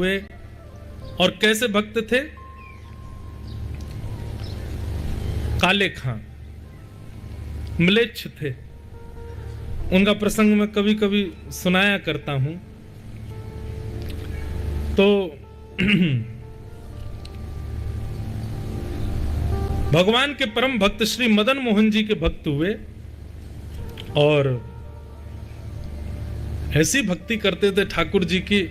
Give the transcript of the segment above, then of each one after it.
हुए और कैसे भक्त थे? काले खां, म्लेच्छ थे। उनका प्रसंग मैं कभी कभी सुनाया करता हूं। तो भगवान के परम भक्त श्री मदन मोहन जी के भक्त हुए और ऐसी भक्ति करते थे ठाकुर जी की।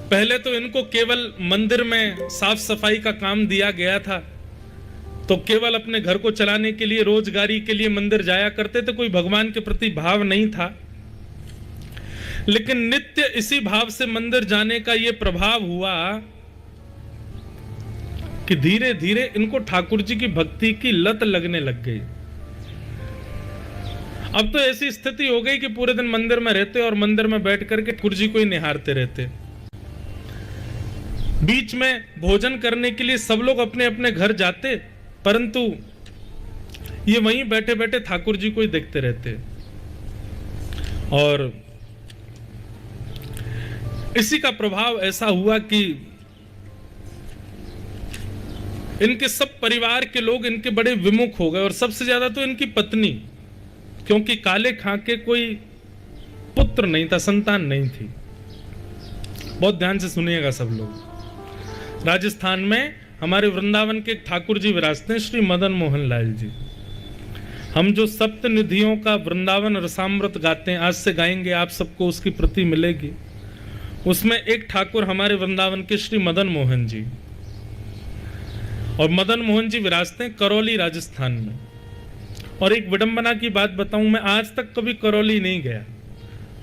पहले तो इनको केवल मंदिर में साफ सफाई का काम दिया गया था, तो केवल अपने घर को चलाने के लिए, रोजगारी के लिए मंदिर जाया करते थे, कोई भगवान के प्रति भाव नहीं था। लेकिन नित्य इसी भाव से मंदिर जाने का यह प्रभाव हुआ कि धीरे धीरे इनको ठाकुर जी की भक्ति की लत लगने लग गई। अब तो ऐसी स्थिति हो गई कि पूरे दिन मंदिर में रहते और मंदिर में बैठ करके ठाकुर जी को ही निहारते रहते। बीच में भोजन करने के लिए सब लोग अपने अपने घर जाते, परंतु ये वहीं बैठे बैठे ठाकुर जी को ही देखते रहते। और इसी का प्रभाव ऐसा हुआ कि इनके सब परिवार के लोग इनके बड़े विमुख हो गए, और सबसे ज्यादा तो इनकी पत्नी, क्योंकि काले खां के कोई पुत्र नहीं था, संतान नहीं थी। बहुत ध्यान से सुनिएगा सब लोग। राजस्थान में हमारे वृंदावन के ठाकुर जी विराजते हैं, श्री मदन मोहन लाल जी। हम जो सप्त निधियों का वृंदावन रसामृत गाते हैं, आज से गाएंगे, आप सबको उसकी प्रति मिलेगी। उसमें एक ठाकुर हमारे वृंदावन के श्री मदन मोहन जी, और मदन मोहन जी विराजते हैं करौली राजस्थान में। और एक विडंबना की बात बताऊं, मैं आज तक कभी करौली नहीं गया,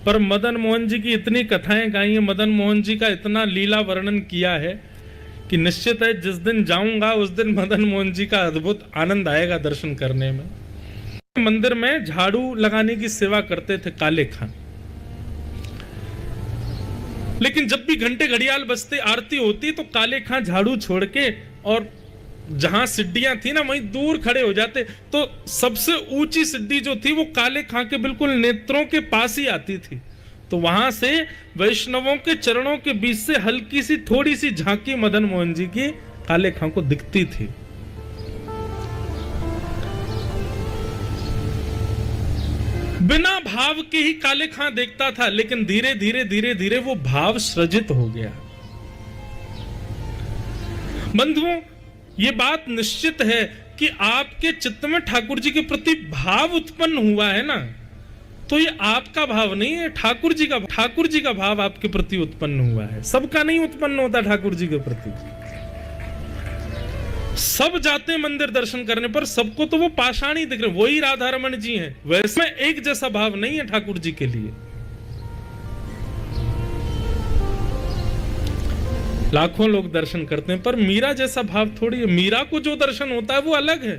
पर मदन मोहन जी की इतनी कथाएं गाई हैं, मदन मोहन जी का इतना लीला वर्णन किया है कि निश्चित है जिस दिन जाऊंगा उस दिन मदन मोहन जी का अद्भुत आनंद आएगा दर्शन करने में। मंदिर में झाड़ू लगाने की सेवा करते थे काले खां। लेकिन जब भी घंटे घड़ियाल बजते, आरती होती, तो काले खां झाड़ू छोड़ के और जहां सिड्डियां थी ना, वहीं दूर खड़े हो जाते। तो सबसे ऊंची सिड्डी जो थी वो काले खां के बिल्कुल नेत्रों के पास ही आती थी। तो वहां से वैष्णवों के चरणों के बीच से हल्की सी थोड़ी सी झांकी मदन मोहन जी की काले खां को दिखती थी। बिना भाव के ही काले खां देखता था, लेकिन धीरे धीरे धीरे धीरे वो भाव सृजित हो गया। बंधुओं, ये बात निश्चित है कि आपके चित्त में ठाकुर जी के प्रति भाव उत्पन्न हुआ है ना, तो ये आपका भाव नहीं है, ठाकुर जी का भाव आपके प्रति उत्पन्न हुआ है। सबका नहीं उत्पन्न होता ठाकुर जी के प्रति। सब जाते हैं मंदिर दर्शन करने, पर सबको तो वो पाषाण ही दिख रहे, वही राधा रमन जी हैं। वैसे एक जैसा भाव नहीं है ठाकुर जी के लिए। लाखों लोग दर्शन करते हैं, पर मीरा जैसा भाव थोड़ी है। मीरा को जो दर्शन होता है वो अलग है।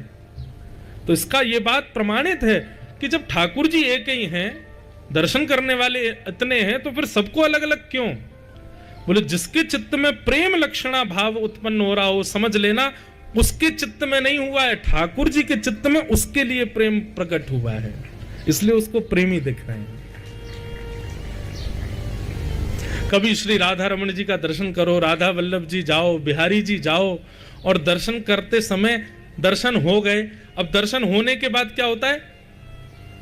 तो इसका ये बात प्रमाणित है कि जब ठाकुर जी एक ही हैं, दर्शन करने वाले इतने हैं, तो फिर सबको अलग अलग क्यों? बोले जिसके चित्त में प्रेम लक्षणा भाव उत्पन्न हो रहा हो, समझ लेना उसके चित्त में नहीं हुआ है, ठाकुर जी के चित्त में उसके लिए प्रेम प्रकट हुआ है, इसलिए उसको प्रेमी दिख रहे हैं। कभी श्री राधा रमन जी का दर्शन करो, राधा वल्लभ जी जाओ, बिहारी जी जाओ, और दर्शन करते समय दर्शन हो गए। अब दर्शन होने के बाद क्या होता है,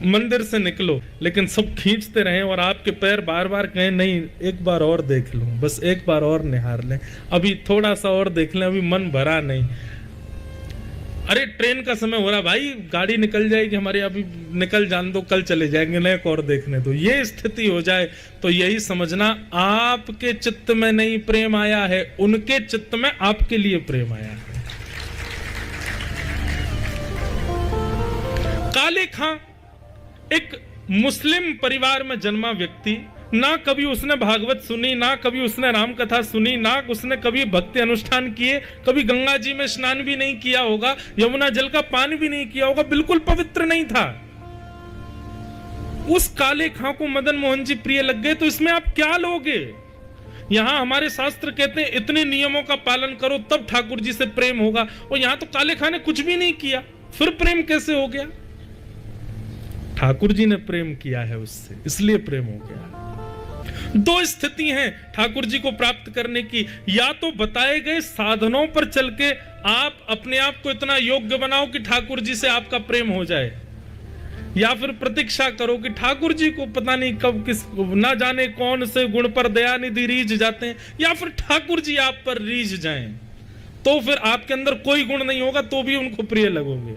मंदिर से निकलो, लेकिन सब खींचते रहे और आपके पैर बार बार कहें नहीं एक बार और देख लो, बस एक बार और निहार लें, अभी थोड़ा सा और देख लें, अभी मन भरा नहीं। अरे ट्रेन का समय हो रहा भाई, गाड़ी निकल जाएगी हमारी, अभी निकल जान दो, कल चले जाएंगे, न एक और देखने दो। ये स्थिति हो जाए तो यही समझना आपके चित्त में नहीं प्रेम आया है, उनके चित्त में आपके लिए प्रेम आया है। काले खां एक मुस्लिम परिवार में जन्मा व्यक्ति, ना कभी उसने भागवत सुनी, ना कभी उसने राम कथा सुनी, ना उसने कभी भक्ति अनुष्ठान किए, कभी गंगा जी में स्नान भी नहीं किया होगा, यमुना जल का पान भी नहीं किया होगा, बिल्कुल पवित्र नहीं था। उस काले खां को मदन मोहन जी प्रिय लग गए। तो इसमें आप क्या लोगे? यहां हमारे शास्त्र कहते हैं इतने नियमों का पालन करो तब ठाकुर जी से प्रेम होगा, और यहां तो काले खां ने कुछ भी नहीं किया, फिर प्रेम कैसे हो गया? ठाकुर जी ने प्रेम किया है उससे, इसलिए प्रेम हो गया। दो स्थिति हैं ठाकुर जी को प्राप्त करने की, या तो बताए गए साधनों पर चल के आप अपने आप को इतना योग्य बनाओ कि ठाकुर जी से आपका प्रेम हो जाए, या फिर प्रतीक्षा करो कि ठाकुर जी को पता नहीं कब किस ना जाने कौन से गुण पर दयानिधि रीझ जाते हैं, या फिर ठाकुर जी आप पर रीझ जाएं, तो फिर आपके अंदर कोई गुण नहीं होगा तो भी उनको प्रिय लगोगे।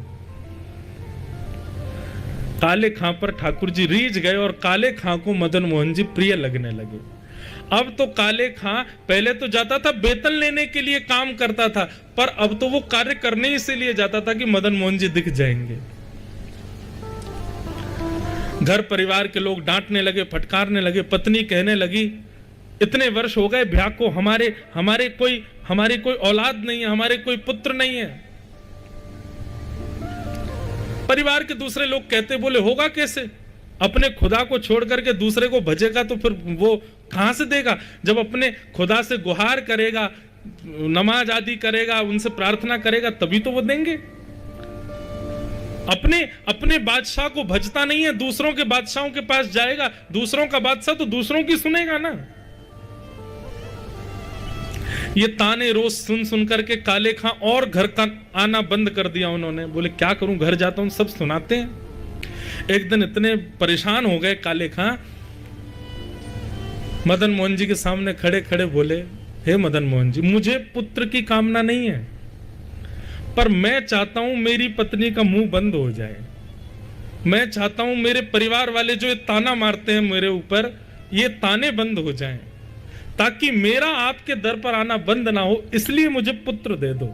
काले खां पर ठाकुर जी रीझ गए और काले खां को मदन मोहन जी प्रिय लगने लगे। अब तो काले खां पहले तो जाता था वेतन लेने के लिए काम करता था, पर अब तो वो कार्य करने इसीलिए जाता था कि मदन मोहन जी दिख जाएंगे। घर परिवार के लोग डांटने लगे, फटकारने लगे, पत्नी कहने लगी इतने वर्ष हो गए ब्याह को, हमारी कोई औलाद नहीं है, हमारे कोई पुत्र नहीं है। परिवार के दूसरे लोग कहते, बोले होगा कैसे, अपने खुदा को छोड़ करके दूसरे को भजेगा तो फिर वो कहां से देगा, जब अपने खुदा से गुहार करेगा, नमाज आदि करेगा, उनसे प्रार्थना करेगा तभी तो वो देंगे। अपने बादशाह को भजता नहीं है, दूसरों के बादशाहों के पास जाएगा, दूसरों का बादशाह तो दूसरों की सुनेगा ना। ये ताने रोज सुन सुन करके काले खां और घर का आना बंद कर दिया उन्होंने। बोले क्या करूं, घर जाता हूं सब सुनाते हैं। एक दिन इतने परेशान हो गए काले खां, मदन मोहन जी के सामने खड़े खड़े बोले, हे मदन मोहन जी, मुझे पुत्र की कामना नहीं है, पर मैं चाहता हूं मेरी पत्नी का मुंह बंद हो जाए। मैं चाहता हूं मेरे परिवार वाले जो ये ताना मारते हैं मेरे ऊपर, ये ताने बंद हो जाएं, ताकि मेरा आपके दर पर आना बंद ना हो, इसलिए मुझे पुत्र दे दो।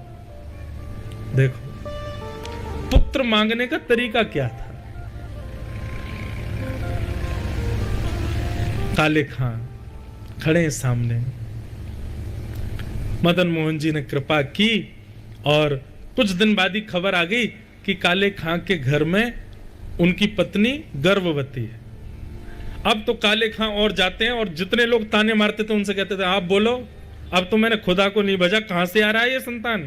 देखो पुत्र मांगने का तरीका क्या था। काले खां खड़े हैं सामने, मदन मोहन जी ने कृपा की और कुछ दिन बाद ही खबर आ गई कि काले खां के घर में उनकी पत्नी गर्भवती है। अब तो काले खां और जाते हैं और जितने लोग ताने मारते थे उनसे कहते थे, आप बोलो, अब तो मैंने खुदा को नहीं भजा, कहां से आ रहा है ये संतान,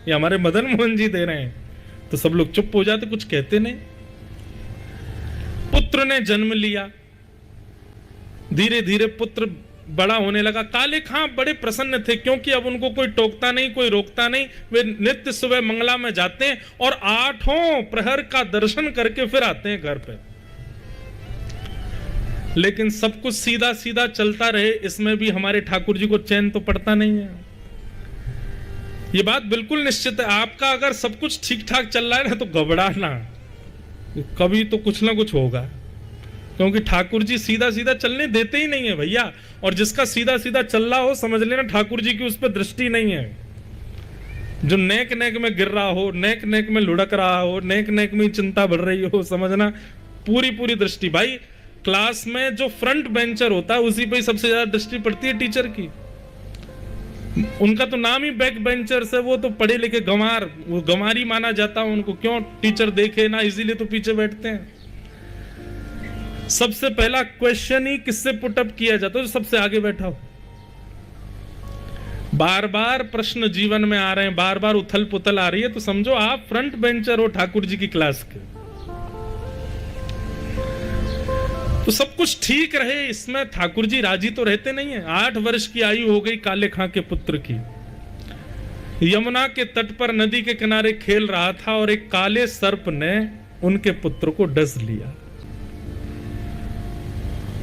ये हमारे मदन मोहन जी दे रहे हैं। तो सब लोग चुप हो जाते, कुछ कहते नहीं। पुत्र ने जन्म लिया, धीरे धीरे पुत्र बड़ा होने लगा। काले खां बड़े प्रसन्न थे, क्योंकि अब उनको कोई टोकता नहीं, कोई रोकता नहीं। वे नित्य सुबह मंगला में जाते हैं और 8 प्रहर का दर्शन करके फिर आते हैं घर पे। लेकिन सब कुछ सीधा सीधा चलता रहे, इसमें भी हमारे ठाकुर जी को चैन तो पड़ता नहीं है। ये बात बिल्कुल निश्चित है, आपका अगर सब कुछ ठीक ठाक चल रहा है ना तो घबराना, कभी तो कुछ ना कुछ होगा, क्योंकि ठाकुर जी सीधा सीधा चलने देते ही नहीं है भैया। और जिसका सीधा सीधा चल रहा हो समझ लेना ठाकुर जी की उस पर दृष्टि नहीं है। जो नेक नेक में गिर रहा हो, नेक नेक में लुढ़क रहा हो, नेक नेक में चिंता बढ़ रही हो, समझना पूरी पूरी दृष्टि। भाई क्लास में जो फ्रंट बेंचर होता है उसी पे ही सबसे ज्यादा दृष्टि पड़ती है टीचर की। उनका तो नाम ही बैक बेंचर्स है, वो तो पढ़े लिखे गंवार, वो गंवारी माना जाता है उनको। क्यों, टीचर देखे ना, इसीलिए तो पीछे बैठते हैं। सबसे पहला क्वेश्चन ही किससे पुटअप किया जाता है, जो सबसे आगे बैठा हो। बार बार प्रश्न जीवन में आ रहे हैं, बार बार उथल पुथल आ रही है, तो समझो आप फ्रंट बेंचर हो ठाकुर जी की क्लास के। तो सब कुछ ठीक रहे, इसमें ठाकुर जी राजी तो रहते नहीं है। 8 वर्ष की आयु हो गई काले खां के पुत्र की। यमुना के तट पर नदी के किनारे खेल रहा था और एक काले सर्प ने उनके पुत्र को डस लिया।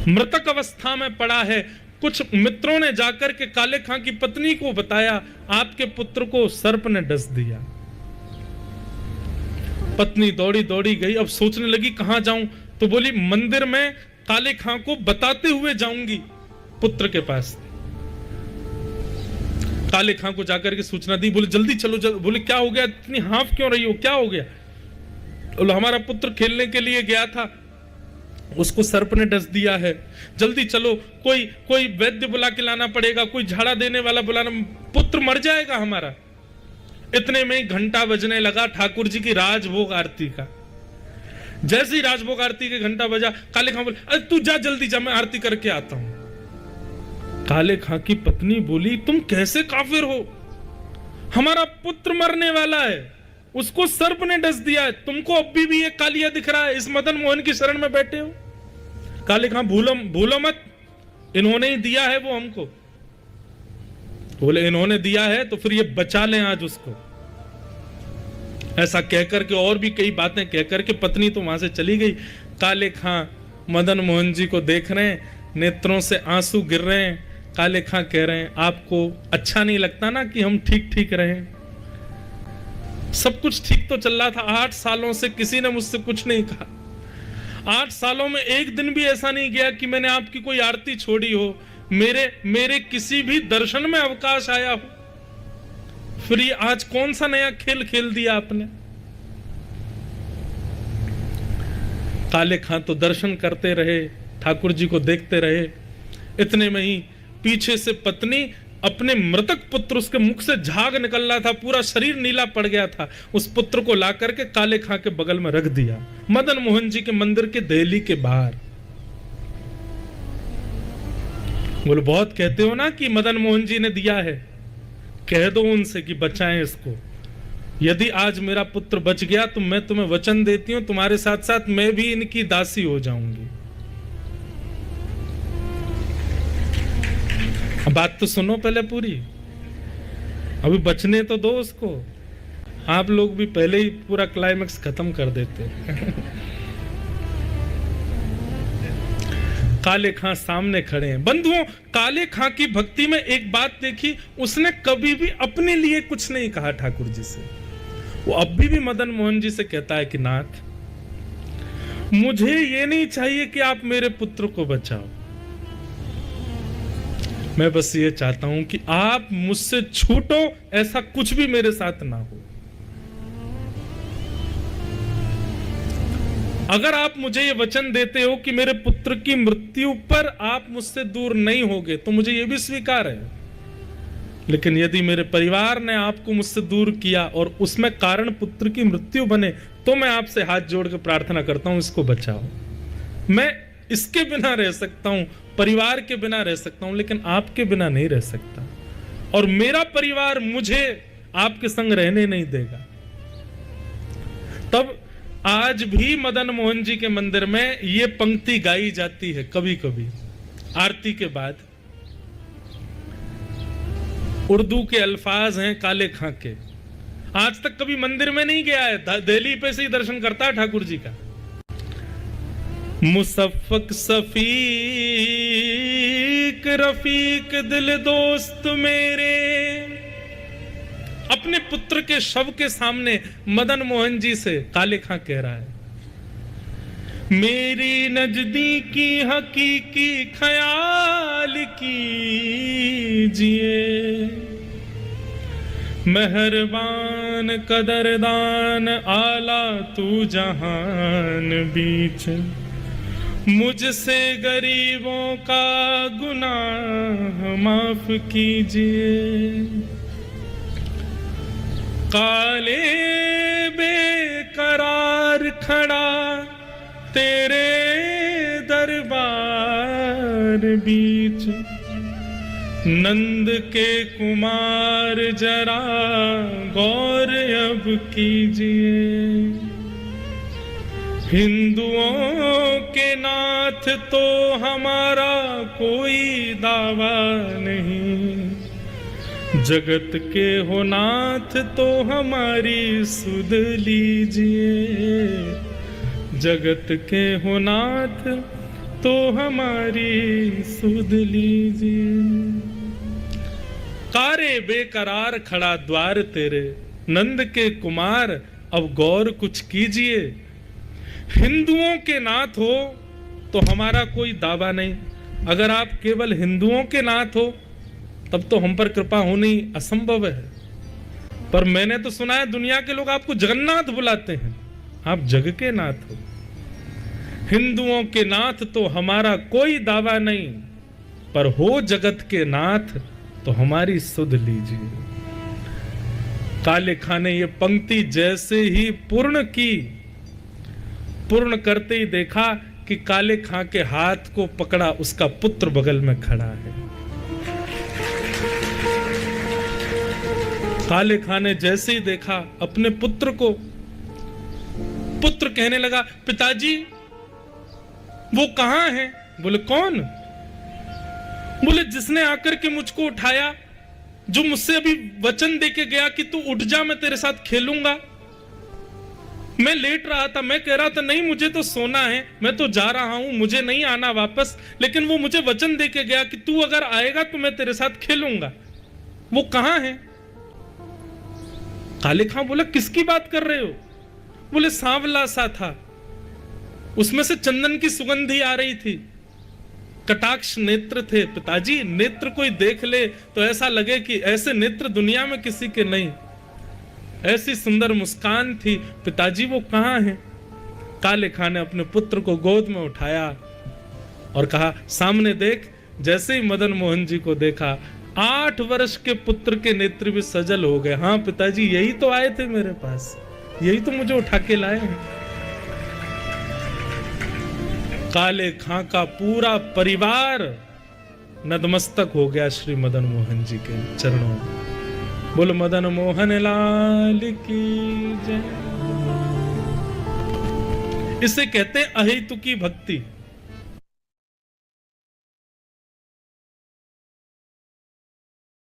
मृतक अवस्था में पड़ा है। कुछ मित्रों ने जाकर के काले खां की पत्नी को बताया, आपके पुत्र को सर्प ने डस दिया। पत्नी दौड़ी दौड़ी गई, अब सोचने लगी कहां जाऊं, तो बोली मंदिर में काले खां को बताते हुए जाऊंगी पुत्र के पास। काले खां को जाकर के सूचना दी, बोले जल्दी चलो जल्दी। बोले क्या हो गया, इतनी हाफ क्यों रही हो, क्या हो गया। बोले हमारा पुत्र खेलने के लिए गया था, उसको सर्प ने डस दिया है, जल्दी चलो, कोई वैद्य बुला के लाना पड़ेगा, कोई झाड़ा देने वाला बुलाना, पुत्र मर जाएगा हमारा। इतने में घंटा बजने लगा ठाकुर जी की राजभोग आरती का। जैसे ही राजभोग आरती के घंटा बजा, काले खां बोले अरे तू जा, जल्दी जा, मैं आरती करके आता हूं। काले खां की पत्नी बोली तुम कैसे काफिर हो, हमारा पुत्र मरने वाला है, उसको सर्प ने डस दिया है, तुमको अभी भी ये कालिया दिख रहा है, इस मदन मोहन की शरण में बैठे हो। काले खां भूलो मत, इन्होंने ही दिया है वो हमको। बोले इन्होंने दिया है तो फिर ये बचा लें आज उसको। ऐसा कहकर के और भी कई बातें कहकर के पत्नी तो वहां से चली गई। काले खां मदन मोहन जी को देख रहे हैं, नेत्रों से आंसू गिर रहे हैं। काले खां कह रहे हैं आपको अच्छा नहीं लगता ना कि हम ठीक ठीक रहें? सब कुछ ठीक तो चल रहा था, 8 सालों से किसी ने मुझसे कुछ नहीं कहा। 8 सालों में एक दिन भी ऐसा नहीं गया कि मैंने आपकी कोई आरती छोड़ी हो, मेरे किसी भी दर्शन में अवकाश आया हो। फिर ये आज कौन सा नया खेल खेल दिया आपने? काले खां तो दर्शन करते रहे, ठाकुर जी को देखते रहे। इतने में ही पीछे से पत्नी अपने मृतक पुत्र, उसके मुख से झाग निकल रहा था, पूरा शरीर नीला पड़ गया था, उस पुत्र को ला करके काले खां के बगल में रख दिया, मदन मोहन जी के मंदिर के देहली के बाहर। बोले बहुत कहते हो ना कि मदन मोहन जी ने दिया है, कह दो उनसे कि बचाएं इसको। यदि आज मेरा पुत्र बच गया तो मैं तुम्हें वचन देती हूं, तुम्हारे साथ साथ मैं भी इनकी दासी हो जाऊंगी। बात तो सुनो पहले पूरी, अभी बचने तो दो उसको। आप लोग भी पहले ही पूरा क्लाइमेक्स खत्म कर देते। काले खां सामने खड़े हैं। बंधुओं, काले खां की भक्ति में एक बात देखी, उसने कभी भी अपने लिए कुछ नहीं कहा ठाकुर जी से। वो अभी भी मदन मोहन जी से कहता है कि नाथ, मुझे ये नहीं चाहिए कि आप मेरे पुत्र को बचाओ, मैं बस ये चाहता हूं कि आप मुझसे छूटो, ऐसा कुछ भी मेरे साथ ना हो। अगर आप मुझे ये वचन देते हो कि मेरे पुत्र की मृत्यु पर आप मुझसे दूर नहीं होगे तो मुझे ये भी स्वीकार है। लेकिन यदि मेरे परिवार ने आपको मुझसे दूर किया और उसमें कारण पुत्र की मृत्यु बने, तो मैं आपसे हाथ जोड़ के प्रार्थना करता हूं, इसको बचाओ। मैं इसके बिना रह सकता हूं, परिवार के बिना रह सकता हूं, लेकिन आपके बिना नहीं रह सकता, और मेरा परिवार मुझे आपके संग रहने नहीं देगा। तब आज भी मदन मोहन जी के मंदिर में ये पंक्ति गाई जाती है कभी कभी आरती के बाद। उर्दू के अल्फाज हैं काले खां के। आज तक कभी मंदिर में नहीं गया है, दिल्ली पे से ही दर्शन करता है ठाकुर जी का। मुसफ़्फ़क़ सफ़ीक रफ़ीक दिल दोस्त मेरे, अपने पुत्र के शव के सामने मदन मोहन जी से काले खां कह रहा है, मेरी नजदीकी हकीकी ख्याल कीजिए, मेहरबान कदरदान आला तू जहान बीच, मुझसे गरीबों का गुनाह माफ कीजिए। काले बेकरार खड़ा तेरे दरबार बीच, नंद के कुमार जरा गौर अब कीजिए। हिंदुओं के नाथ तो हमारा कोई दावा नहीं, जगत के हो नाथ तो हमारी सुध लीजिए, जगत के हो नाथ तो हमारी सुध लीजिए। कारे बेकरार खड़ा द्वार तेरे, नंद के कुमार अब गौर कुछ कीजिए। हिंदुओं के नाथ हो तो हमारा कोई दावा नहीं, अगर आप केवल हिंदुओं के नाथ हो तब तो हम पर कृपा होनी असंभव है। पर मैंने तो सुना है दुनिया के लोग आपको जगन्नाथ बुलाते हैं, आप जग के नाथ हो। हिंदुओं के नाथ तो हमारा कोई दावा नहीं, पर हो जगत के नाथ तो हमारी सुध लीजिए। काले खां ने ये पंक्ति जैसे ही पूर्ण की, पूर्ण करते ही देखा कि काले खां के हाथ को पकड़ा उसका पुत्र बगल में खड़ा है। काले खां ने जैसे ही देखा अपने पुत्र को, पुत्र कहने लगा, पिताजी वो कहां है? बोले कौन? बोले जिसने आकर के मुझको उठाया, जो मुझसे अभी वचन देके गया कि तू उठ जा, मैं तेरे साथ खेलूंगा। मैं लेट रहा था, मैं कह रहा था नहीं मुझे तो सोना है, मैं तो जा रहा हूं, मुझे नहीं आना वापस, लेकिन वो मुझे वचन देके गया कि तू अगर आएगा तो मैं तेरे साथ खेलूंगा। वो कहां है? काले खां बोला किसकी बात कर रहे हो? बोले सांवला सा था, उसमें से चंदन की सुगंधी आ रही थी, कटाक्ष नेत्र थे। पिताजी नेत्र कोई देख ले तो ऐसा लगे कि ऐसे नेत्र दुनिया में किसी के नहीं, ऐसी सुंदर मुस्कान थी। पिताजी वो कहां है? काले खां ने अपने पुत्र को गोद में उठाया और कहा सामने देख। जैसे ही मदन मोहन जी को देखा, 8 वर्ष के पुत्र के नेत्र भी सजल हो गए। हाँ पिताजी यही तो आए थे मेरे पास, यही तो मुझे उठा के लाए हैं। काले खां का पूरा परिवार नतमस्तक हो गया श्री मदन मोहन जी के चरणों में। बोलो मदन मोहन लाल की जय। इसे कहते हैं अहेतुकी भक्ति।